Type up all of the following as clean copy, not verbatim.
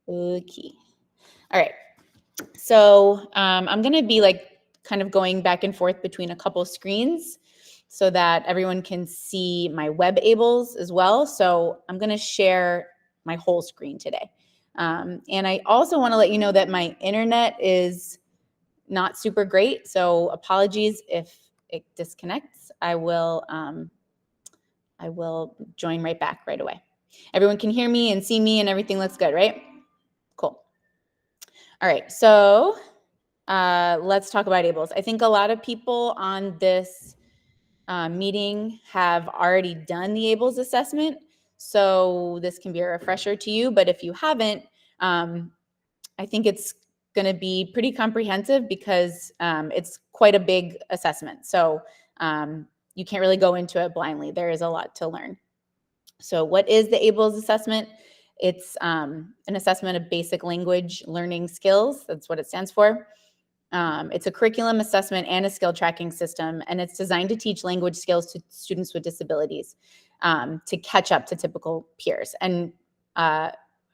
Okay. All right. So I'm going to be like kind of going back and forth between a couple screens so that everyone can see my web Ablls as well. So I'm going to share my whole screen today. And I also want to let you know that my internet is not super great. So apologies if it disconnects. I will join right back right away. Everyone can hear me and see me and everything looks good, right? Cool. All right, so let's talk about Ablls. I think a lot of people on this meeting have already done the Ablls assessment, so this can be a refresher to you, but if you haven't, I think it's going to be pretty comprehensive because it's quite a big assessment. So you can't really go into it blindly. There is a lot to learn. So what is the Ablls assessment? It's an assessment of basic language learning skills. That's what it stands for. It's a curriculum assessment and a skill tracking system, and it's designed to teach language skills to students with disabilities to catch up to typical peers. And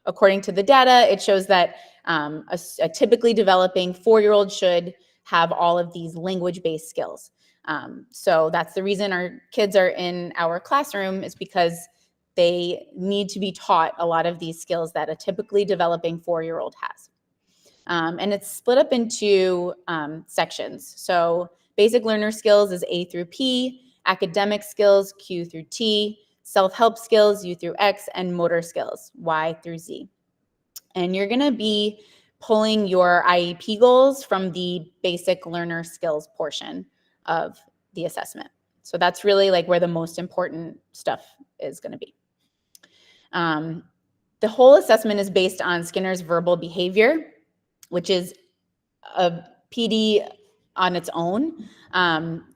according to the data, it shows that a typically developing 4-year-old should have all of these language-based skills. So that's the reason our kids are in our classroom, is because they need to be taught a lot of these skills that a typically developing 4-year-old has. And it's split up into sections. So basic learner skills is A through P, academic skills Q through T, self-help skills U through X, and motor skills Y through Z. And you're gonna be pulling your IEP goals from the basic learner skills portion of the assessment. So that's really like where the most important stuff is gonna be. The whole assessment is based on Skinner's verbal behavior, which is a PD on its own.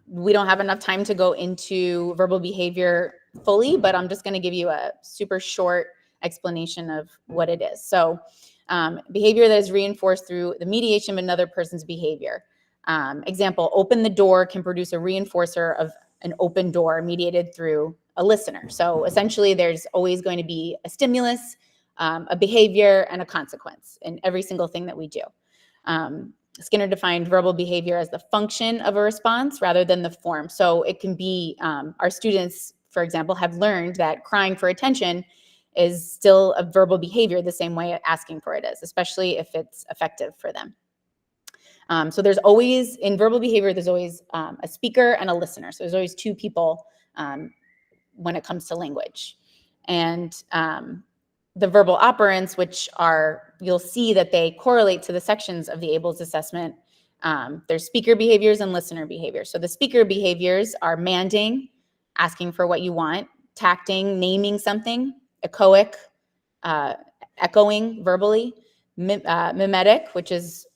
We don't have enough time to go into verbal behavior fully, but I'm just going to give you a super short explanation of what it is. So behavior that is reinforced through the mediation of another person's behavior. Example, open the door can produce a reinforcer of an open door mediated through a listener. So essentially there's always going to be a stimulus, a behavior, and a consequence in every single thing that we do. Skinner defined verbal behavior as the function of a response rather than the form. So it can be, our students, for example, have learned that crying for attention is still a verbal behavior the same way asking for it is, especially if it's effective for them. So there's always, in verbal behavior, there's always a speaker and a listener. So there's always two people when it comes to language. And the verbal operants, which are, you'll see that they correlate to the sections of the Ablls assessment. There's speaker behaviors and listener behaviors. So the speaker behaviors are manding, asking for what you want, tacting, naming something, echoic, echoing verbally, mimetic, which is,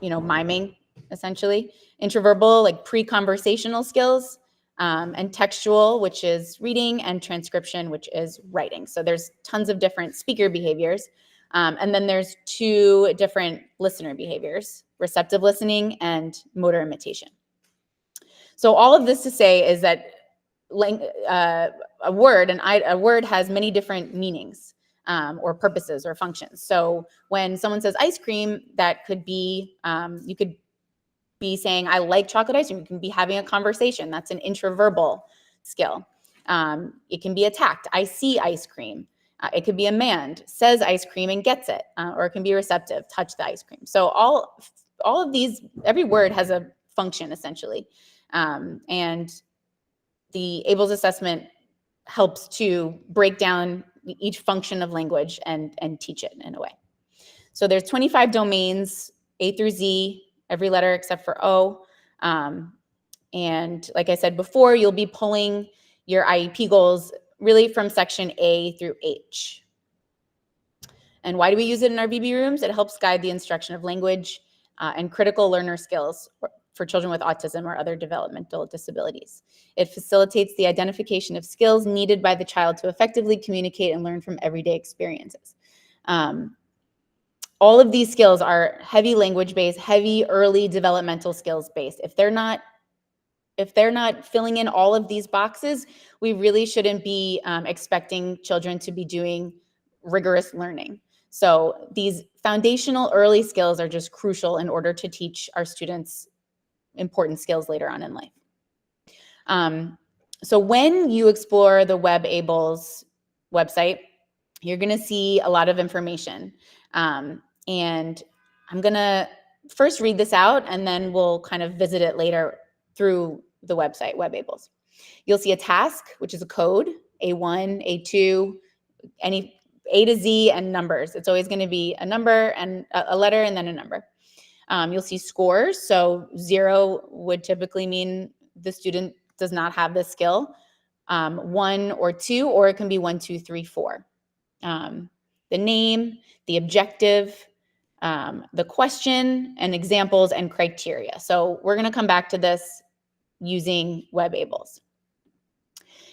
miming, essentially, intraverbal, like pre-conversational skills, and textual, which is reading, and transcription, which is writing. So there's tons of different speaker behaviors. And then there's 2 different listener behaviors, receptive listening and motor imitation. So all of this to say is that a word has many different meanings or purposes or functions. So when someone says ice cream, that could be, you could be saying, I like chocolate ice cream. You can be having a conversation. That's an intraverbal skill. It can be a tact. I see ice cream. It could be a mand, says ice cream and gets it. Or it can be receptive, touch the ice cream. So all of these, every word has a function essentially. And the Ablls assessment helps to break down each function of language and teach it in a way. So there's 25 domains, A through Z, every letter except for O. And like I said before, you'll be pulling your IEP goals really from section A through H. And why do we use it in our VB rooms? It helps guide the instruction of language and critical learner skills for children with autism or other developmental disabilities. It facilitates the identification of skills needed by the child to effectively communicate and learn from everyday experiences. All of these skills are heavy language-based, heavy early developmental skills-based. If they're not filling in all of these boxes, we really shouldn't be expecting children to be doing rigorous learning. So these foundational early skills are just crucial in order to teach our students important skills later on in life. So when you explore the Ablls website, you're going to see a lot of information. And I'm going to first read this out, and then we'll kind of visit it later through the website, Ablls. You'll see a task, which is a code, A1, A2, any A to Z, and numbers. It's always going to be a number and a letter and then a number. You'll see scores. So 0 would typically mean the student does not have this skill. 1 or 2, or it can be 1, 2, 3, 4. The name, the objective, the question, and examples and criteria. So we're going to come back to this using Ablls.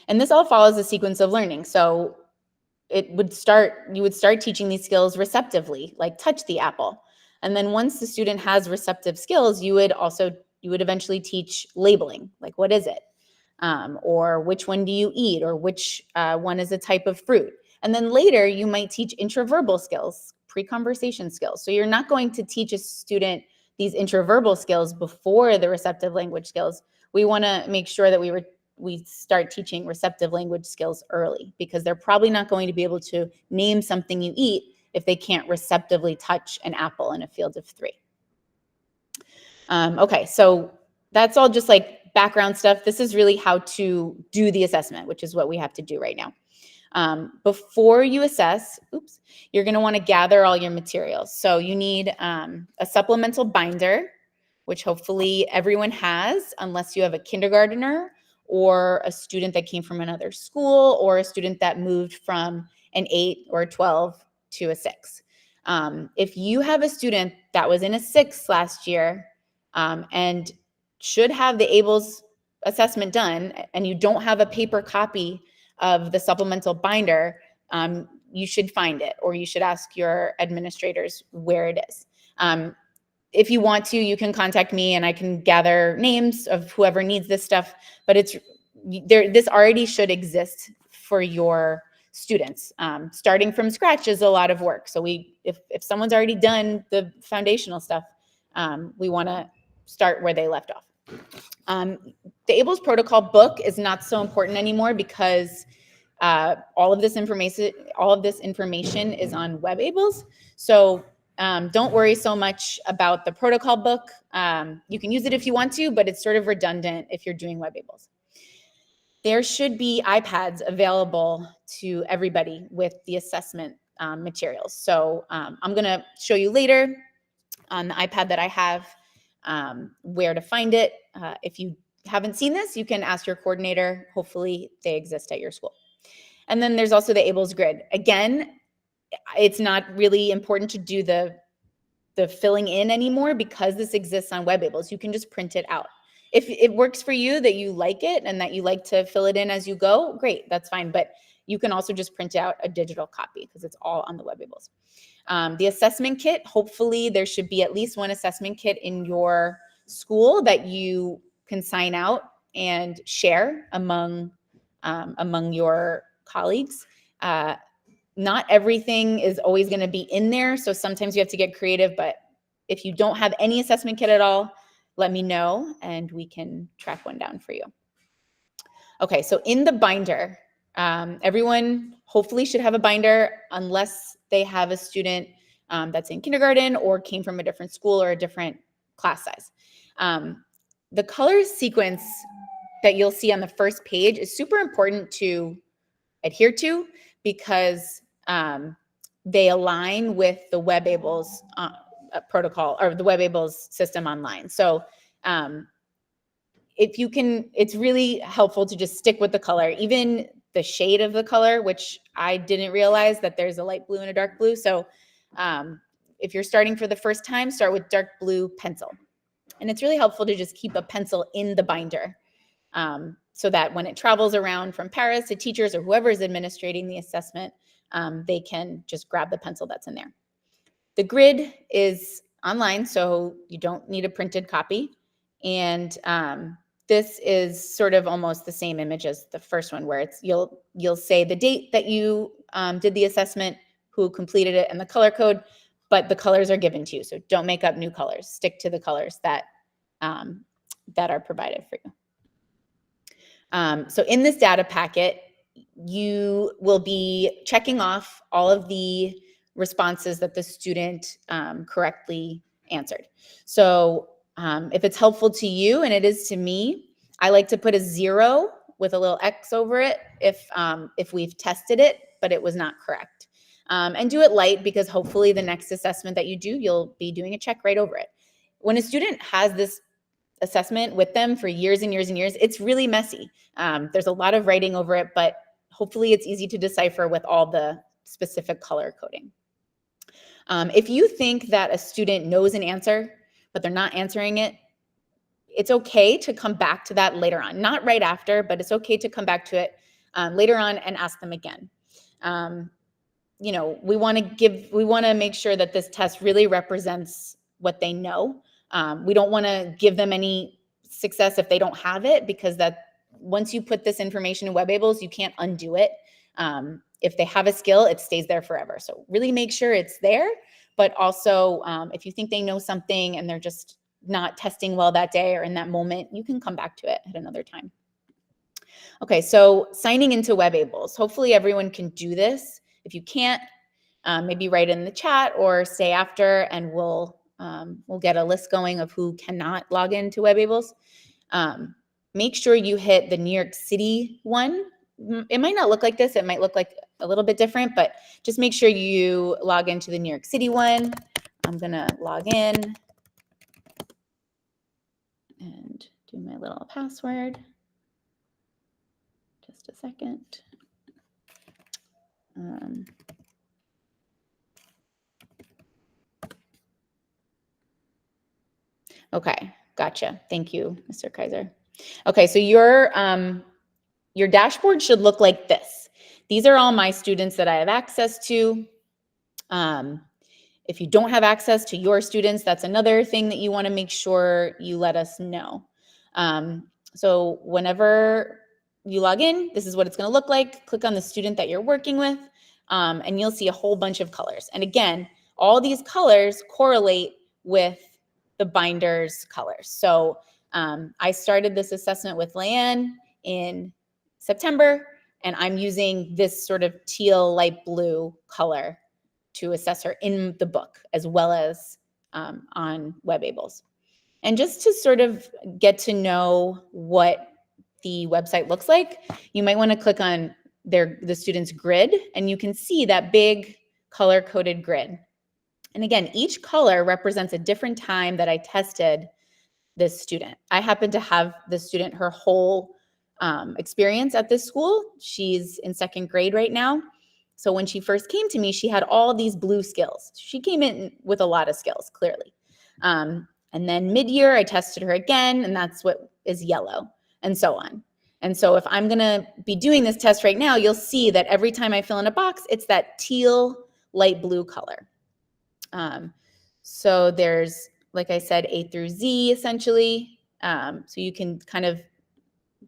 And this all follows a sequence of learning. So you would start teaching these skills receptively, like touch the apple. And then once the student has receptive skills, you would eventually teach labeling, like what is it? Or which one do you eat? Or which one is a type of fruit? And then later you might teach intraverbal skills, pre-conversation skills. So you're not going to teach a student these intraverbal skills before the receptive language skills. We want to make sure that we start teaching receptive language skills early, because they're probably not going to be able to name something you eat if they can't receptively touch an apple in a field of 3. Okay, so that's all just like background stuff. This is really how to do the assessment, which is what we have to do right now. Before you assess, you're going to want to gather all your materials. So you need a supplemental binder, which hopefully everyone has, unless you have a kindergartner or a student that came from another school, or a student that moved from an 8 or a 12 to a 6. If you have a student that was in a 6 last year and should have the Ablls assessment done, and you don't have a paper copy of the supplemental binder, you should find it, or you should ask your administrators where it is. If you want to, you can contact me and I can gather names of whoever needs this stuff, but this already should exist for your students. Starting from scratch is a lot of work. So if someone's already done the foundational stuff, we want to start where they left off. The Ablls protocol book is not so important anymore, because all of this information is on Ablls. So don't worry so much about the protocol book. You can use it if you want to, but it's sort of redundant if you're doing Ablls. There should be iPads available to everybody with the assessment materials. So I'm going to show you later on the iPad that I have where to find it. If you haven't seen this, you can ask your coordinator. Hopefully they exist at your school. And then there's also the Ablls grid. Again, it's not really important to do the filling in anymore, because this exists on Ablls. You can just print it out. If it works for you, that you like it and that you like to fill it in as you go, great, that's fine. But you can also just print out a digital copy, because it's all on the Ablls. The assessment kit, hopefully there should be at least one assessment kit in your school that you can sign out and share among your colleagues. Not everything is always going to be in there, so sometimes you have to get creative, but if you don't have any assessment kit at all, let me know and we can track one down for you. Okay, so in the binder, everyone hopefully should have a binder, unless they have a student that's in kindergarten or came from a different school or a different class size. The color sequence that you'll see on the first page is super important to adhere to, because they align with the Ablls protocol, or the Ablls system online. So if you can, it's really helpful to just stick with the color, even the shade of the color, which I didn't realize that there's a light blue and a dark blue. So if you're starting for the first time, start with dark blue pencil. And it's really helpful to just keep a pencil in the binder, so that when it travels around from Paris to teachers or whoever is administrating the assessment, they can just grab the pencil that's in there. The grid is online, so you don't need a printed copy. And this is sort of almost the same image as the first one, where you'll say the date that you did the assessment, who completed it and the color code, but the colors are given to you. So don't make up new colors. Stick to the colors that are provided for you. So in this data packet, you will be checking off all of the responses that the student correctly answered. So if it's helpful to you, and it is to me, I like to put a 0 with a little X over it if we've tested it, but it was not correct. And do it light, because hopefully the next assessment that you do, you'll be doing a check right over it. When a student has this assessment with them for years and years and years, it's really messy. There's a lot of writing over it, but hopefully it's easy to decipher with all the specific color coding. If you think that a student knows an answer, but they're not answering it, it's okay to come back to that later on. Not right after, but it's okay to come back to it later on and ask them again. You know, we want to make sure that this test really represents what they know. We don't want to give them any success if they don't have it, because that once you put this information in WebAbls, you can't undo it. If they have a skill, it stays there forever. So really make sure it's there, but also if you think they know something and they're just not testing well that day or in that moment, you can come back to it at another time. Okay, so signing into WebAbls. Hopefully everyone can do this. If you can't, maybe write in the chat or stay after, and we'll get a list going of who cannot log into WebAbls. Make sure you hit the New York City one. It might not look like this. It might look like a little bit different, but just make sure you log into the New York City one. I'm gonna log in and do my little password. Just a second. Okay, gotcha. Thank you, Mr. Kaiser. Okay, so your dashboard should look like this. These are all my students that I have access to. If you don't have access to your students, that's another thing that you want to make sure you let us know. So whenever you log in, this is what it's going to look like. Click on the student that you're working with, and you'll see a whole bunch of colors. And again, all these colors correlate with the binder's colors. So I started this assessment with Leanne in September, and I'm using this sort of teal light blue color to assess her in the book, as well as on WebAbls. And just to sort of get to know what the website looks like, you might want to click on the student's grid, and you can see that big color-coded grid. And again, each color represents a different time that I tested this student. I happen to have this student her whole experience at this school. She's in 2nd grade right now. So when she first came to me, she had all these blue skills. She came in with a lot of skills, clearly. And then mid-year, I tested her again, and that's what is yellow, and so on. And so if I'm gonna be doing this test right now, you'll see that every time I fill in a box, it's that teal light blue color. So there's, like I said, A through Z essentially. So you can kind of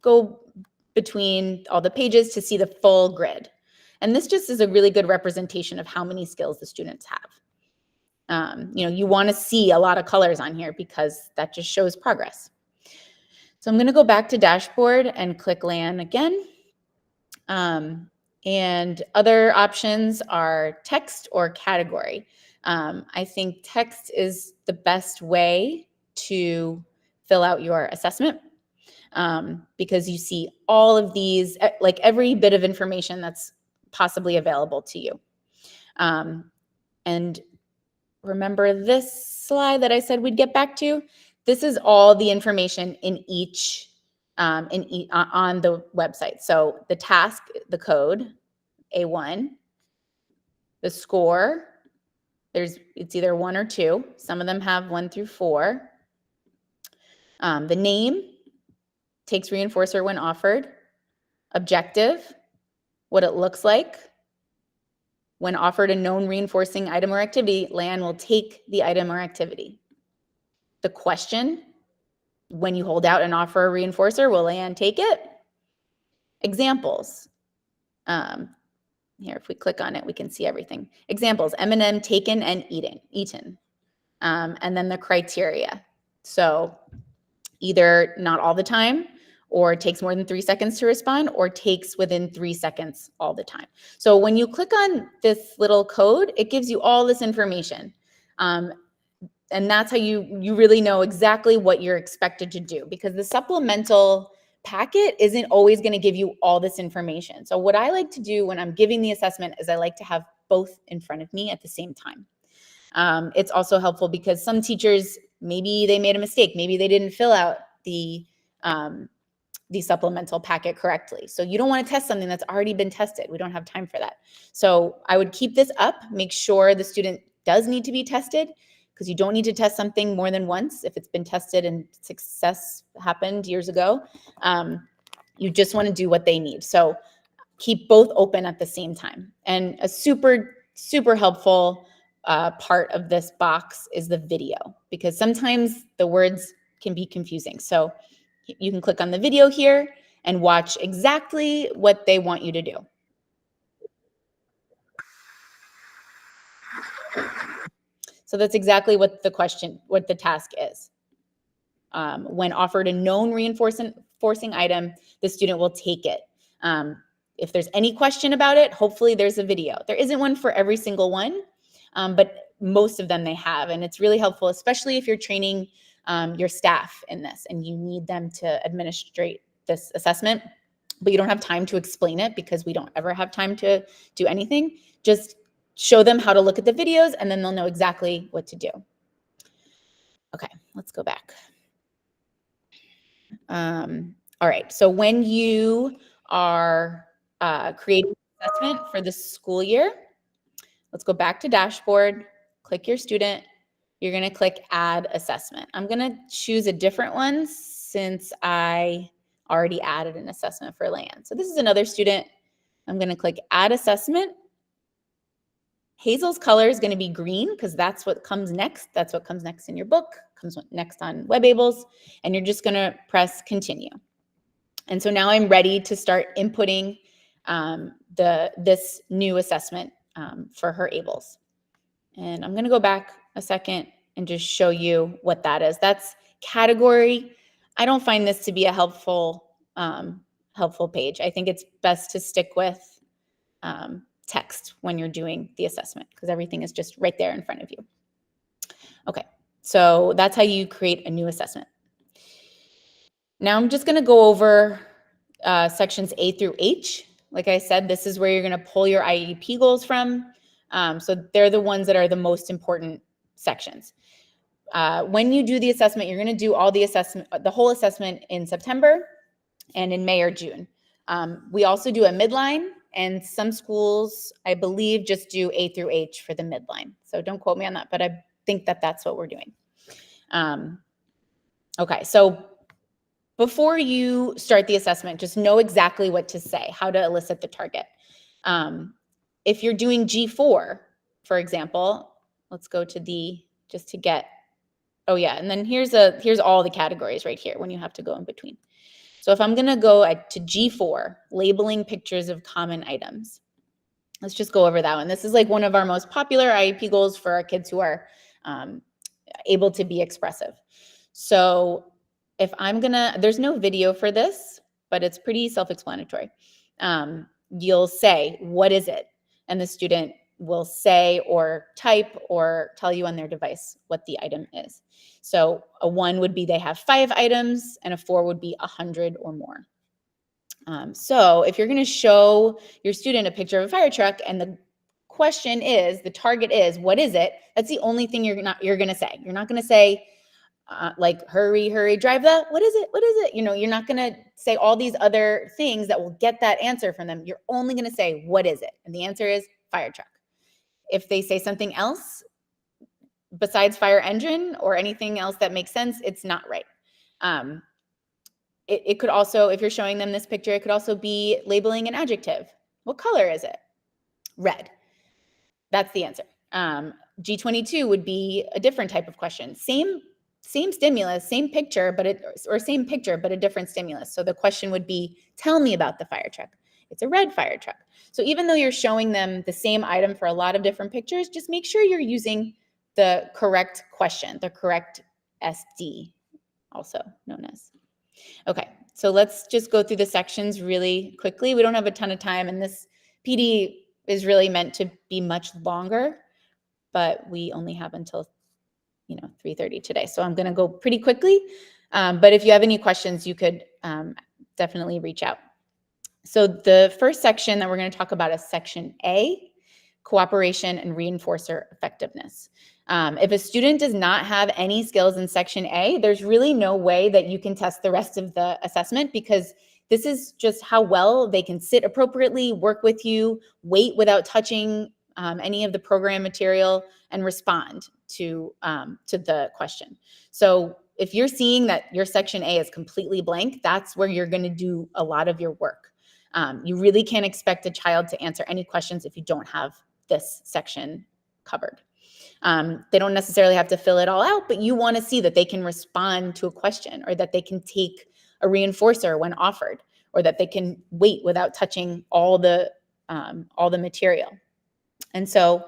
go between all the pages to see the full grid. And this just is a really good representation of how many skills the students have. You know, you want to see a lot of colors on here because that just shows progress. So I'm going to go back to dashboard and click LAN again. And other options are text or category. I think text is the best way to fill out your assessment because you see all of these, like every bit of information that's possibly available to you. And remember this slide that I said we'd get back to? This is all the information in each on the website. So the task, the code, A1, the score, it's either 1 or 2. Some of them have 1 through 4. The name, takes reinforcer when offered. Objective, what it looks like. When offered a known reinforcing item or activity, LAN will take the item or activity. The question, when you hold out and offer a reinforcer, will LAN take it? Examples. Here, if we click on it, we can see everything. Examples, M&M taken and eaten. And then the criteria. So either not all the time, or takes more than 3 seconds to respond, or takes within 3 seconds all the time. So when you click on this little code, it gives you all this information. And that's how you really know exactly what you're expected to do, because the supplemental packet isn't always going to give you all this information. So what I like to do when I'm giving the assessment is I like to have both in front of me at the same time. It's also helpful because some teachers, maybe they made a mistake. Maybe they didn't fill out the supplemental packet correctly. So you don't want to test something that's already been tested. We don't have time for that. So I would keep this up, make sure the student does need to be tested, because you don't need to test something more than once if it's been tested and success happened years ago. You just want to do what they need. So keep both open at the same time. And a super, super helpful part of this box is the video, because sometimes the words can be confusing. So you can click on the video here and watch exactly what they want you to do. So that's exactly what the task is. When offered a known reinforcing item, the student will take it. If there's any question about it, hopefully there's a video. There isn't one for every single one, but most of them they have. And it's really helpful, especially if you're training your staff in this and you need them to administrate this assessment, but you don't have time to explain it because we don't ever have time to do anything. Just show them how to look at the videos and then they'll know exactly what to do. Okay, let's go back. All right, so when you are creating an assessment for the school year, let's go back to dashboard, click your student. You're going to click add assessment. I'm going to choose a different one since I already added an assessment for Lan. So this is another student. I'm going to click add assessment. Hazel's color is going to be green because that's what comes next. That's what comes next in your book, comes next on WebAbls, and you're just going to press continue. And so now I'm ready to start inputting this new assessment for her Ablls. And I'm going to go back a second and just show you what that is. That's category. I don't find this to be a helpful page. I think it's best to stick with text when you're doing the assessment because everything is just right there in front of you. Okay, so that's how you create a new assessment. Now I'm just going to go over sections A through H. Like I said, this is where you're going to pull your IEP goals from. So they're the ones that are the most important sections. When you do the assessment, you're going to do all the whole assessment in September and in May or June. We also do a midline, and some schools, I believe, just do A through H for the midline. So don't quote me on that, but I think that that's what we're doing. Okay, so before you start the assessment, just know exactly what to say, how to elicit the target. If you're doing G4, for example, let's go to just to get, oh yeah, and then here's all the categories right here when you have to go in between. So if I'm gonna go to G4, labeling pictures of common items. Let's just go over that one. This is like one of our most popular IEP goals for our kids who are able to be expressive. So if there's no video for this, but it's pretty self-explanatory. You'll say, what is it? And the student will say or type or tell you on their device what the item is. So a 1 would be they have 5 items, and a 4 would be 100 or more. So if you're going to show your student a picture of a fire truck and the question is, the target is, what is it? That's the only thing you're going to say. You're not going to say, like, hurry, hurry, drive the, what is it? What is it? You know, you're not going to say all these other things that will get that answer from them. You're only going to say, what is it? And the answer is fire truck. If they say something else besides fire engine or anything else that makes sense, it's not right. It could also, if you're showing them this picture, it could also be labeling an adjective. What color is it? Red. That's the answer. G22 would be a different type of question. Same stimulus, same picture, but a different stimulus. So the question would be, tell me about the fire truck. it's a red fire truck. So even though you're showing them the same item for a lot of different pictures, just make sure you're using the correct question, the correct SD, also known as. Okay, so let's just go through the sections really quickly. We don't have a ton of time, and this PD is really meant to be much longer, but we only have until 3:30 today. So I'm going to go pretty quickly. But if you have any questions, you could definitely reach out. So the first section that we're going to talk about is section A, cooperation and reinforcer effectiveness. If a student does not have any skills in section A, there's really no way that you can test the rest of the assessment, because this is just how well they can sit appropriately, work with you, wait without touching any of the program material, and respond to the question. So if you're seeing that your section A is completely blank, that's where you're going to do a lot of your work. You really can't expect a child to answer any questions if you don't have this section covered. They don't necessarily have to fill it all out, but you want to see that they can respond to a question, or that they can take a reinforcer when offered, or that they can wait without touching all the material. And so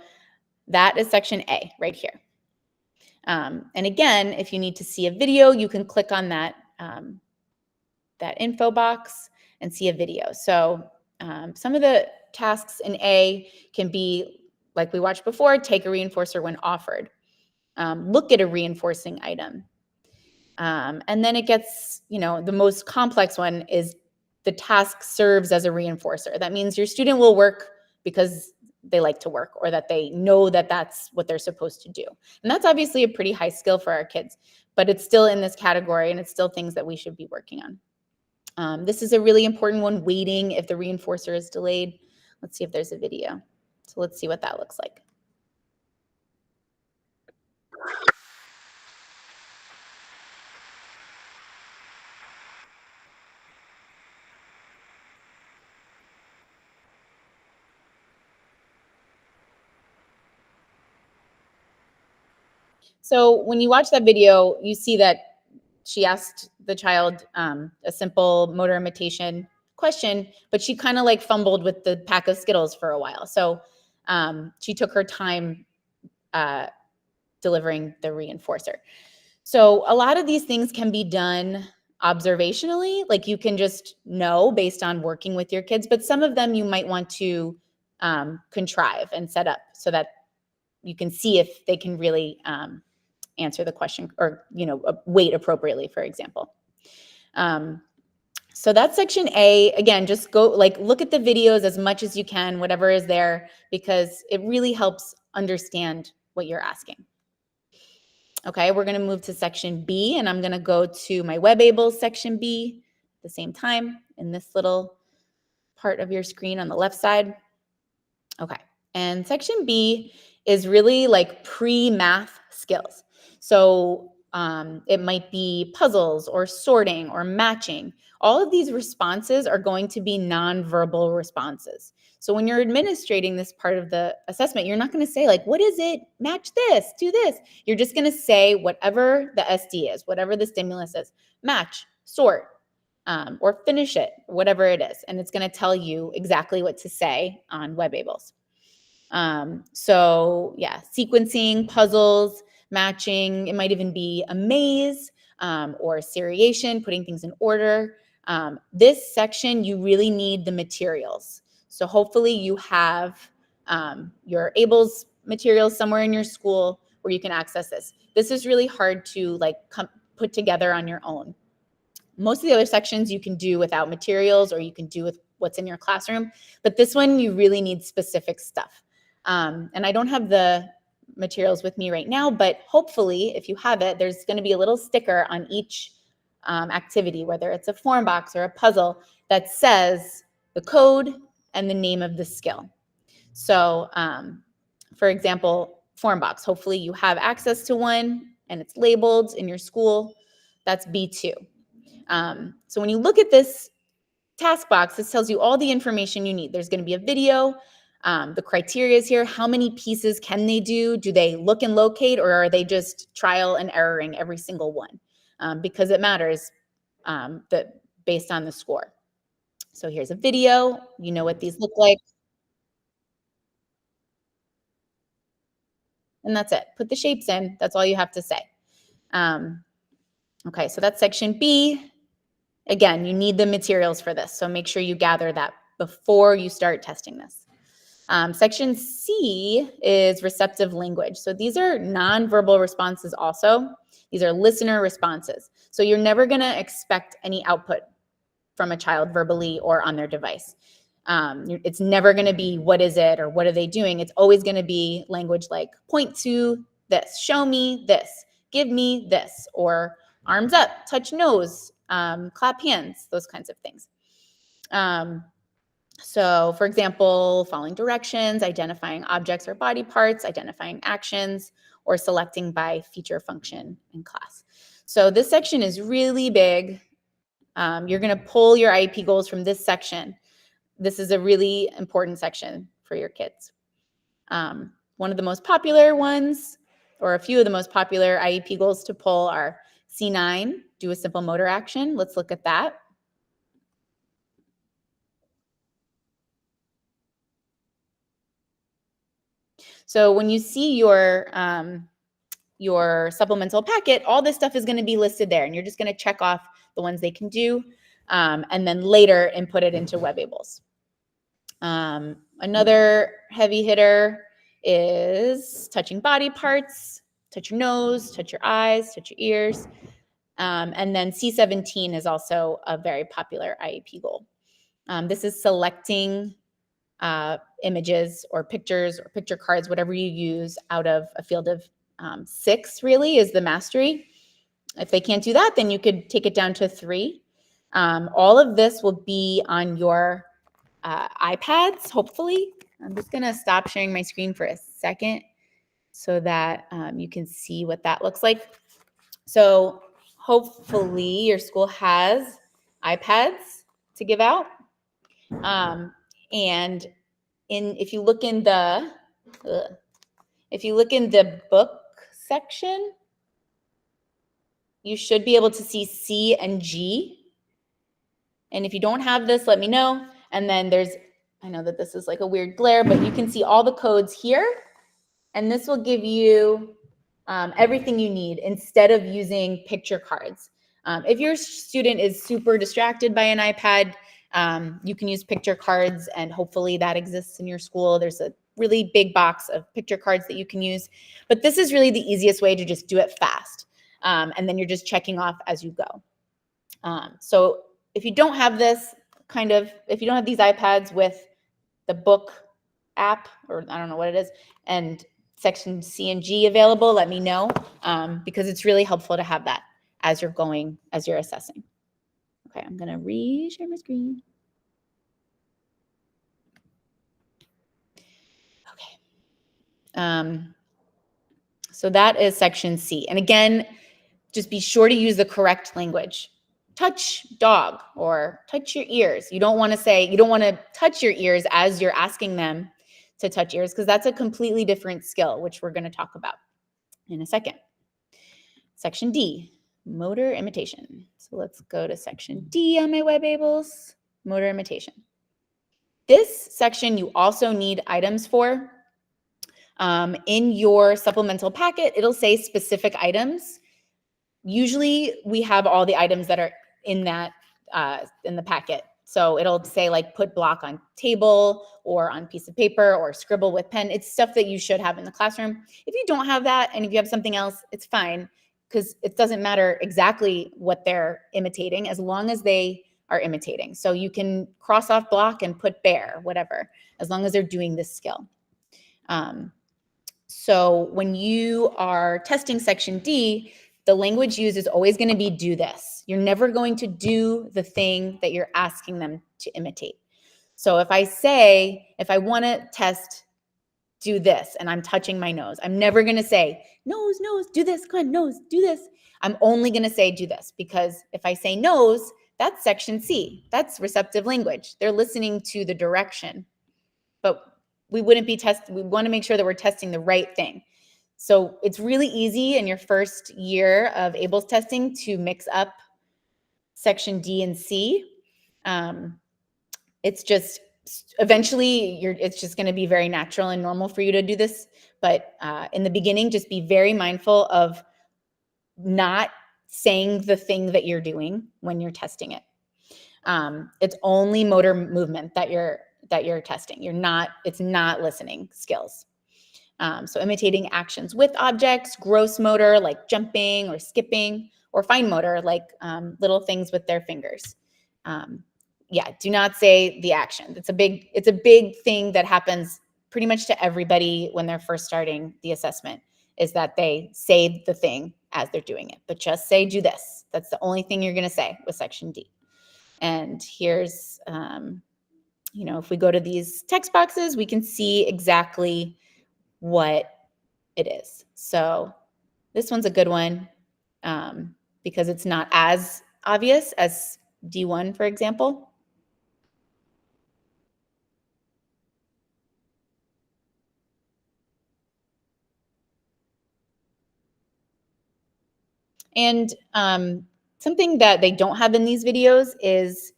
that is section A right here. And again, if you need to see a video, you can click on that info box and see a video. So some of the tasks in A can be, like we watched before, take a reinforcer when offered, look at a reinforcing item. And then it gets, the most complex one is the task serves as a reinforcer. That means your student will work because they like to work, or that they know that that's what they're supposed to do. And that's obviously a pretty high skill for our kids, but it's still in this category, and it's still things that we should be working on. This is a really important one, waiting if the reinforcer is delayed. Let's see if there's a video. So let's see what that looks like. So when you watch that video, you see that she asked the child a simple motor imitation question, but she kind of like fumbled with the pack of Skittles for a while. So she took her time delivering the reinforcer. So a lot of these things can be done observationally, like you can just know based on working with your kids, but some of them you might want to contrive and set up so that you can see if they can really answer the question, or wait appropriately, for example. So that's section A. Again, just go look at the videos as much as you can, whatever is there, because it really helps understand what you're asking. Okay, we're going to move to section B, and I'm going to go to my WebAbls section B at the same time in this little part of your screen on the left side. Okay, and section B is really like pre-math skills. So it might be puzzles or sorting or matching. All of these responses are going to be nonverbal responses. So when you're administrating this part of the assessment, you're not going to say like, what is it? Match this, do this. You're just going to say whatever the SD is, whatever the stimulus is, match, sort, or finish it, whatever it is. And it's going to tell you exactly what to say on WebAbls. So yeah, sequencing, puzzles, matching, it might even be a maze or seriation, putting things in order. This section, you really need the materials. So hopefully you have your Ablls materials somewhere in your school where you can access this. This is really hard to put together on your own. Most of the other sections you can do without materials, or you can do with what's in your classroom, but this one you really need specific stuff. And I don't have the materials with me right now, but hopefully if you have it, there's going to be a little sticker on each activity, whether it's a form box or a puzzle, that says the code and the name of the skill. So for example, form box, hopefully you have access to one and it's labeled in your school. That's B2. So when you look at this task box, this tells you all the information you need. There's going to be a video. The criteria is here. How many pieces can they do? Do they look and locate, or are they just trial and erroring every single one? Because it matters based on the score. So here's a video. You know what these look like. And that's it. Put the shapes in. That's all you have to say. Um, okay, so that's section B. Again, you need the materials for this, so make sure you gather that before you start testing this. Section C is receptive language. So these are nonverbal responses also. These are listener responses. So you're never going to expect any output from a child verbally or on their device. It's never going to be, what is it, or what are they doing? It's always going to be language like point to this, show me this, give me this, or arms up, touch nose, clap hands, those kinds of things. So for example, following directions, identifying objects or body parts, identifying actions, or selecting by feature function in class. So this section is really big. You're going to pull your IEP goals from this section. This is a really important section for your kids. One of the most popular ones, or a few of the most popular IEP goals to pull, are C9, do a simple motor action. Let's look at that. So when you see your supplemental packet, all this stuff is going to be listed there, and you're just going to check off the ones they can do, and then later input it into WebAbls. Another heavy hitter is touching body parts, touch your nose, touch your eyes, touch your ears. And then C17 is also a very popular IEP goal. This is selecting images or pictures or picture cards, whatever you use, out of a field of 6 really is the mastery. If they can't do that, then you could take it down to 3. All of this will be on your iPads, hopefully. I'm just going to stop sharing my screen for a second so that you can see what that looks like. So hopefully your school has iPads to give out. And if you look in the book section, you should be able to see C and G. And if you don't have this, let me know. And then I know that this is like a weird glare, but you can see all the codes here. And this will give you everything you need instead of using picture cards. If your student is super distracted by an iPad, you can use picture cards, and hopefully that exists in your school. There's a really big box of picture cards that you can use. But this is really the easiest way to just do it fast. And then you're just checking off as you go. So if you don't have this if you don't have these iPads with the book app, or I don't know what it is, and section C and G available, let me know, because it's really helpful to have that as you're assessing. Okay, I'm gonna re-share my screen. Okay. So that is section C. And again, just be sure to use the correct language. Touch dog or touch your ears. You don't want to touch your ears as you're asking them to touch ears, because that's a completely different skill, which we're going to talk about in a second. Section D, motor imitation. So let's go to section D on my WebAbls, motor imitation. This section you also need items for. In your supplemental packet, it'll say specific items. Usually we have all the items that are in that in the packet. So it'll say like put block on table or on piece of paper or scribble with pen. It's stuff that you should have in the classroom. If you don't have that, and if you have something else, it's fine, because it doesn't matter exactly what they're imitating as long as they are imitating. So you can cross off block and put bear, whatever, as long as they're doing this skill. So when you are testing section D, the language used is always going to be do this. You're never going to do the thing that you're asking them to imitate. So if I want to test do this and I'm touching my nose, I'm never going to say nose, do this, come on, nose, do this. I'm only going to say do this, because if I say nose, that's section C. That's receptive language. They're listening to the direction. But we want to make sure that we're testing the right thing. So it's really easy in your first year of Ablls testing to mix up section D and C. It's just eventually it's just going to be very natural and normal for you to do this. But in the beginning, just be very mindful of not saying the thing that you're doing when you're testing it. It's only motor movement that you're testing. It's not listening skills. So imitating actions with objects, gross motor like jumping or skipping, or fine motor like little things with their fingers. Yeah, do not say the action. It's a big thing that happens pretty much to everybody when they're first starting the assessment, is that they say the thing as they're doing it, but just say, do this. That's the only thing you're going to say with section D. And here's, if we go to these text boxes, we can see exactly what it is. So this one's a good one because it's not as obvious as D1, for example. And something that they don't have in these videos is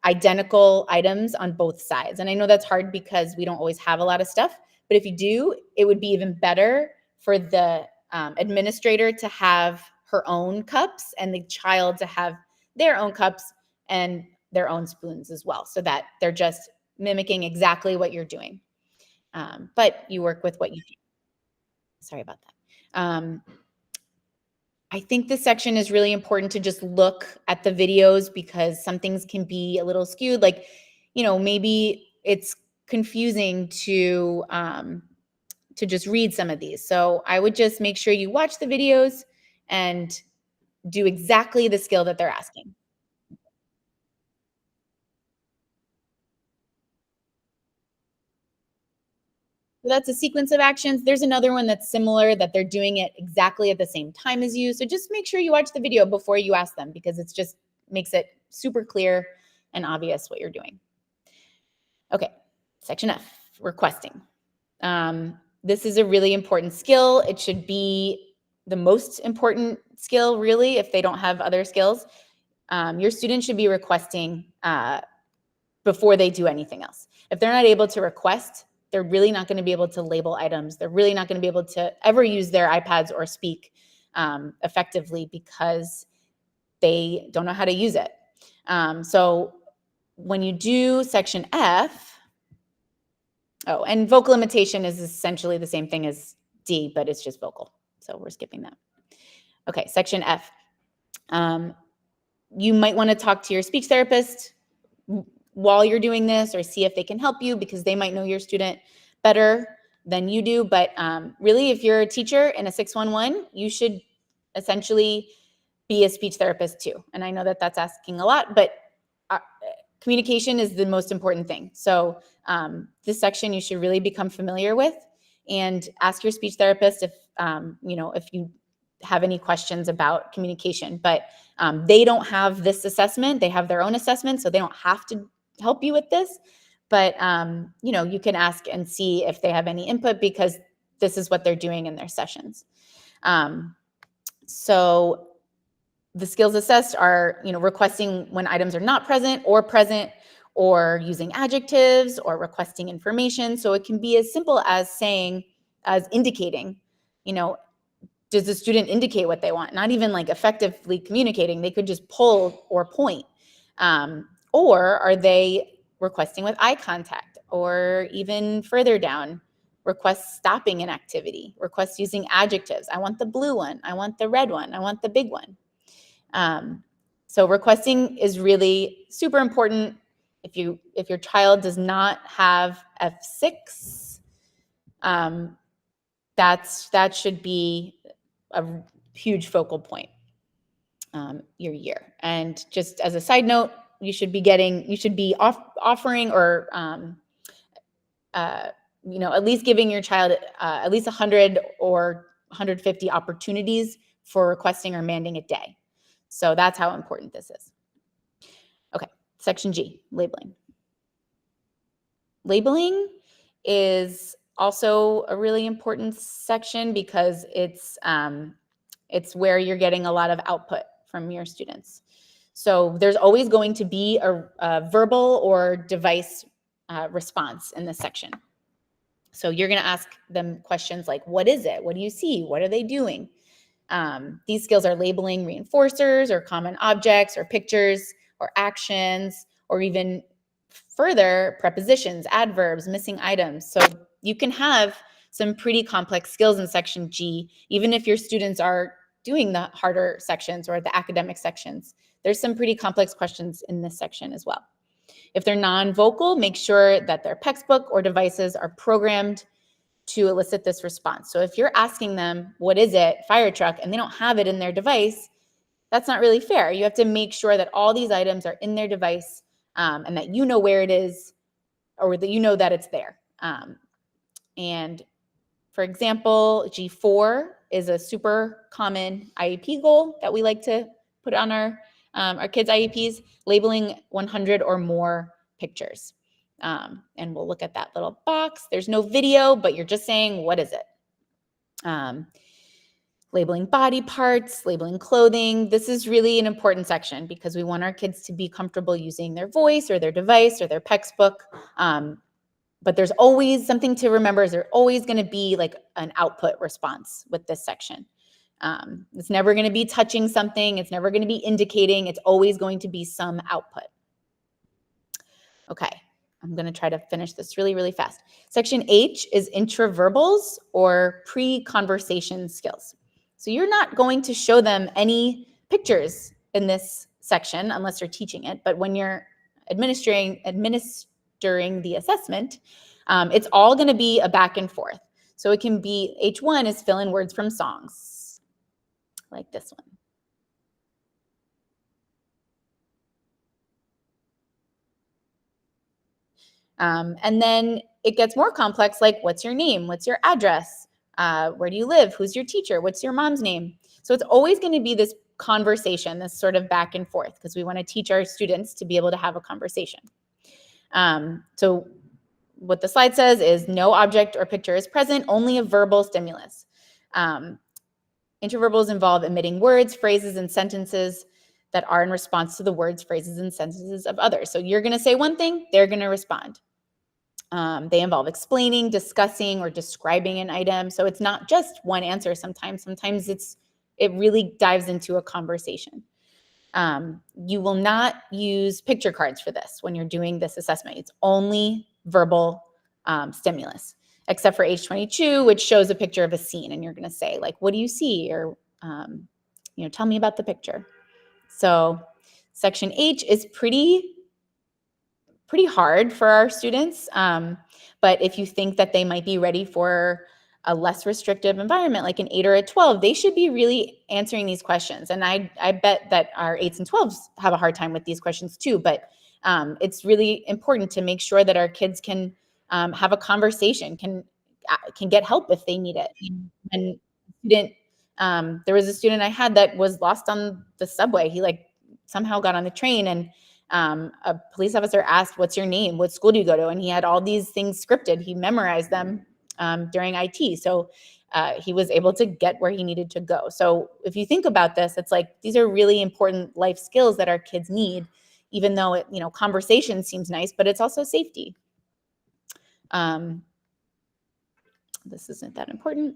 identical items on both sides. And I know that's hard because we don't always have a lot of stuff, but if you do, it would be even better for the administrator to have her own cups and the child to have their own cups and their own spoons as well, so that they're just mimicking exactly what you're doing. But you work with what you do. Sorry about that. I think this section is really important to just look at the videos because some things can be a little skewed. Like, maybe it's confusing to just read some of these. So I would just make sure you watch the videos and do exactly the skill that they're asking. So that's a sequence of actions. There's another one that's similar, that they're doing it exactly at the same time as you. So just make sure you watch the video before you ask them, because it's just makes it super clear and obvious what you're doing. Okay, section F, requesting. This is a really important skill. It should be the most important skill, really, if they don't have other skills. Your student should be requesting before they do anything else. If they're not able to request, they're really not going to be able to label items. They're really not going to be able to ever use their iPads or speak effectively because they don't know how to use it. So when you do section F, and vocal imitation is essentially the same thing as D, but it's just vocal. So we're skipping that. Okay, section F. You might want to talk to your speech therapist while you're doing this, or see if they can help you, because they might know your student better than you do. But really, if you're a teacher in a 611, you should essentially be a speech therapist too. And I know that that's asking a lot, but communication is the most important thing. So this section you should really become familiar with, and ask your speech therapist if you have any questions about communication. But they don't have this assessment. They have their own assessment, so they don't have to help you with this. But you can ask and see if they have any input, because this is what they're doing in their sessions. So the skills assessed are, requesting when items are not present, or using adjectives, or requesting information. So it can be as simple as indicating, does the student indicate what they want? Not even like effectively communicating. They could just pull or point. Or are they requesting with eye contact, or even further down, request stopping an activity, request using adjectives. I want the blue one. I want the red one. I want the big one. So requesting is really super important. If your child does not have F6, that should be a huge focal point your year. And just as a side note, you should be offering, or at least giving your child at least 100 or 150 opportunities for requesting or manding a day. So that's how important this is. Okay, section G, labeling. Labeling is also a really important section, because it's where you're getting a lot of output from your students. So there's always going to be a verbal or device response in this section. So you're going to ask them questions like, what is it? What do you see? What are they doing? These skills are labeling reinforcers or common objects or pictures or actions, or even further prepositions, adverbs, missing items. So you can have some pretty complex skills in section G, even if your students are doing the harder sections or the academic sections. There's some pretty complex questions in this section as well. If they're non-vocal, make sure that their textbook or devices are programmed to elicit this response. So if you're asking them, what is it, fire truck, and they don't have it in their device, that's not really fair. You have to make sure that all these items are in their device and that you know where it is, or that you know that it's there. And for example, G4 is a super common IEP goal that we like to put on our kids' IEPs, labeling 100 or more pictures. And we'll look at that little box. There's no video, but you're just saying, what is it? Labeling body parts, labeling clothing. This is really an important section because we want our kids to be comfortable using their voice or their device or their textbook. But there's always something to remember, is there's always going to be like an output response with this section. It's never going to be touching something. It's never going to be indicating. It's always going to be some output. Okay, I'm going to try to finish this really, really fast. Section H is intraverbals or pre-conversation skills. So you're not going to show them any pictures in this section unless you're teaching it. But when you're administering the assessment, it's all going to be a back and forth. So it can be, H1 is fill in words from songs, like this one. And then it gets more complex, like what's your name? What's your address? Where do you live? Who's your teacher? What's your mom's name? So it's always going to be this conversation, this sort of back and forth, because we want to teach our students to be able to have a conversation. So what the slide says is no object or picture is present, only a verbal stimulus. Interverbals involve emitting words, phrases, and sentences that are in response to the words, phrases, and sentences of others. So you're going to say one thing, they're going to respond. They involve explaining, discussing, or describing an item. So it's not just one answer sometimes. Sometimes it really dives into a conversation. You will not use picture cards for this when you're doing this assessment. It's only verbal stimulus, except for H22, which shows a picture of a scene, and you're going to say, like, what do you see? Or, tell me about the picture. So section H is pretty hard for our students. But if you think that they might be ready for a less restrictive environment, like an 8 or a 12, they should be really answering these questions. And I bet that our 8s and 12s have a hard time with these questions too. But it's really important to make sure that our kids can have a conversation, can get help if they need it. And there was a student I had that was lost on the subway. He somehow got on the train, and a police officer asked, what's your name? What school do you go to? And he had all these things scripted. He memorized them during IT. So he was able to get where he needed to go. So if you think about this, it's like, these are really important life skills that our kids need, even though conversation seems nice, but it's also safety. This isn't that important.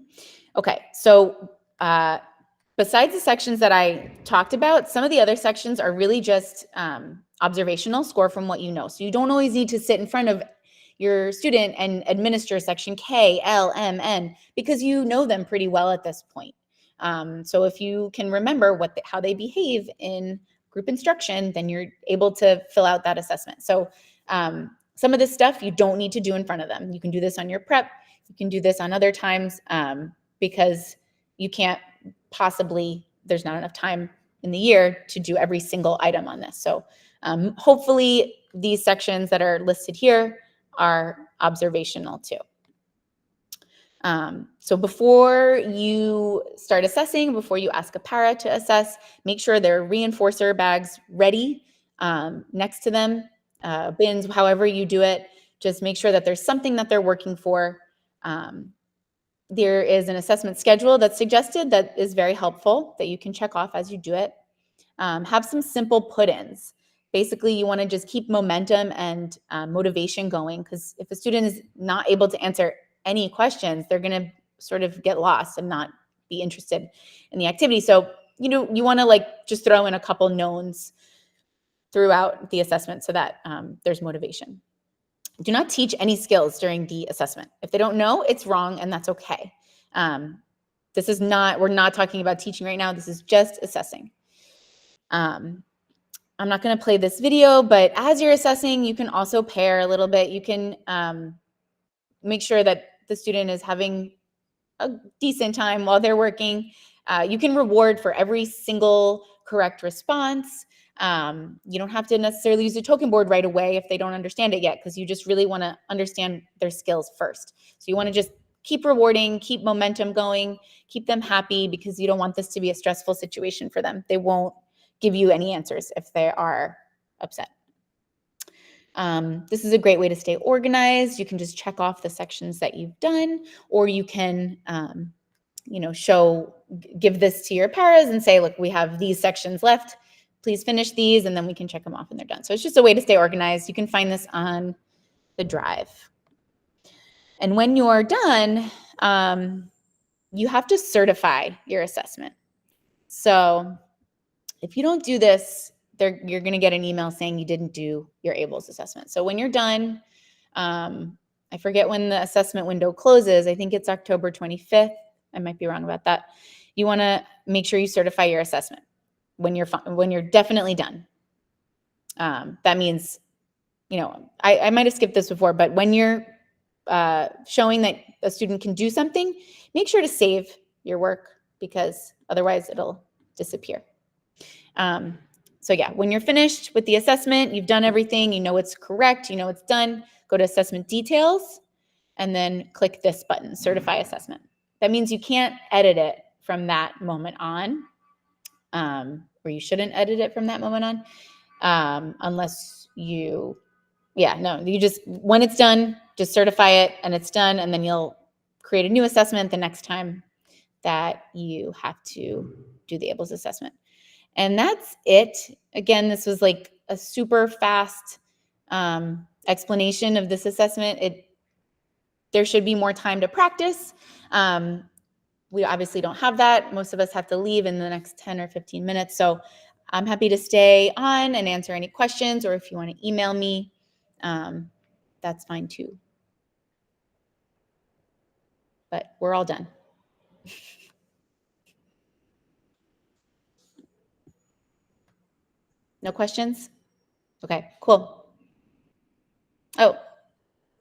Okay, so besides the sections that I talked about, some of the other sections are really just observational, score from what you know. So you don't always need to sit in front of your student and administer section K, L, M, N, because you know them pretty well at this point. So if you can remember how they behave in group instruction, then you're able to fill out that assessment. So some of this stuff you don't need to do in front of them. You can do this on your prep. You can do this on other times because you can't possibly, there's not enough time in the year to do every single item on this. So hopefully these sections that are listed here are observational too. So before you start assessing, before you ask a para to assess, make sure there are reinforcer bags ready next to them, bins, however you do it. Just make sure that there's something that they're working for. There is an assessment schedule that's suggested that is very helpful that you can check off as you do it. have some simple put-ins. Basically, you want to just keep momentum and motivation going, because if a student is not able to answer any questions, they're going to sort of get lost and not be interested in the activity. So, you want to like just throw in a couple knowns throughout the assessment so that there's motivation. Do not teach any skills during the assessment. If they don't know, it's wrong, and that's okay. We're not talking about teaching right now. This is just assessing. I'm not going to play this video, but as you're assessing, you can also pair a little bit. You can make sure that the student is having a decent time while they're working. You can reward for every single correct response. You don't have to necessarily use a token board right away if they don't understand it yet, because you just really want to understand their skills first. So you want to just keep rewarding, keep momentum going, keep them happy, because you don't want this to be a stressful situation for them. They won't give you any answers if they are upset. This is a great way to stay organized. You can just check off the sections that you've done, or you can give this to your paras and say, look, we have these sections left. Please finish these, and then we can check them off when they're done. So it's just a way to stay organized. You can find this on the drive. And when you're done, you have to certify your assessment. So if you don't do this, you're going to get an email saying you didn't do your Ablls assessment. So when you're done, I forget when the assessment window closes. I think it's October 25th. I might be wrong about that. You want to make sure you certify your assessment when you're definitely done. That means, I might have skipped this before, but when you're showing that a student can do something, make sure to save your work, because otherwise it'll disappear. So yeah, when you're finished with the assessment, you've done everything, you know it's correct, you know it's done, go to assessment details, and then click this button, certify assessment. That means you can't edit it from that moment on, or you shouldn't edit it from that moment on, unless you just, when it's done, just certify it and it's done, and then you'll create a new assessment the next time that you have to do the Ablls assessment. And that's it. Again, this was like a super fast explanation of this assessment. There should be more time to practice. We obviously don't have that. Most of us have to leave in the next 10 or 15 minutes. So I'm happy to stay on and answer any questions, or if you want to email me, that's fine too. But we're all done. No questions? Okay, cool. Oh,